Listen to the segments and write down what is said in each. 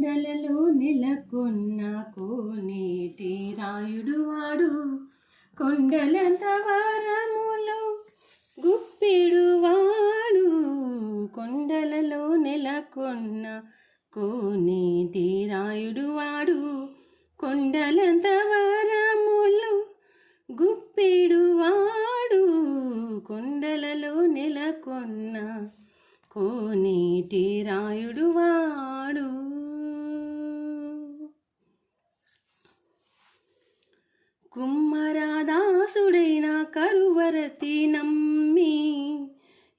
కొండలలో నెలకొన్న కోనేటి రాయుడు వాడు, కొండలంత వరములు గుప్పిడు వాడు. కొండలలో నెలకొన్న కోనేటి రాయుడు వాడు, కొండలంత వరములు గుప్పిడు వాడు. కొండలలో నెలకొన్న కోనేటి రాయుడు వాడు. కుమ్మరాదాసుడైన కరువరతి నమ్మి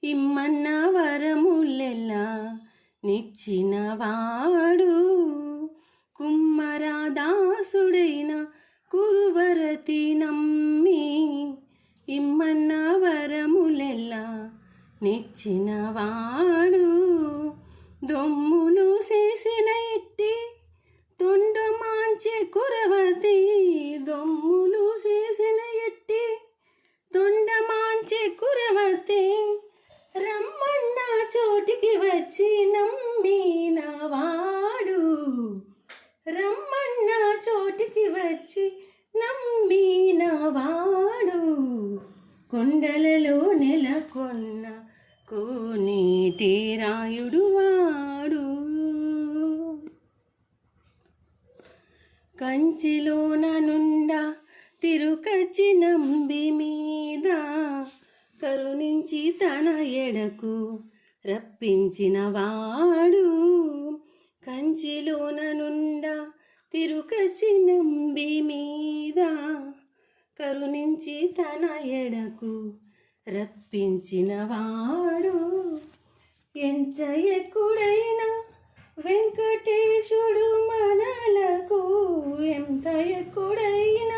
ఇమ్మన్న వరములెల్లా నిచ్చిన వాడు. కుమ్మరాదాసుడైన కురువరతి నమ్మి ఇమ్మన్న వరములెల్లా నిచ్చిన వాడు. దొమ్ములు చేసిన ఎట్టి తొండ మాంచె కురవతి, దొమ్ములు చేసిన ఎట్టి తొండ మాంచె కురవతి. రమ్మన్న చోటికి వచ్చి నమ్మిన వాడు, రమ్మన్న చోటికి వచ్చి నమ్మిన వాడు. కొండలలో నెలకొన్న కోనేటి రాయుడు వాడు. కంచిలోన నుండా తిరుకచ్చి నంబి మీద కరుణించి తన ఎడకు రప్పించిన వాడు. కంచిలోన నుండా తిరుకచ్చి నంబి మీద కరుణించి తన ఎడకు రప్పించిన వాడు. ఎంత ఎక్కుడైన వెంకటేశుడు మనలకు, ఎంత ఎక్కుడైన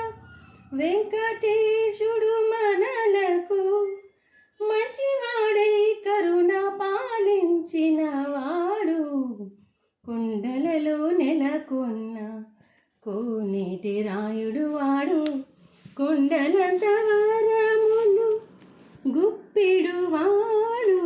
వెంకటేశుడు మనలకు, మంచివాడై కరుణ పాలించిన వాడు. కొండలలో నెలకొన్న కోనేటి రాయుడు వాడు, కొండలంత వరములు గుప్పిడు వాడు.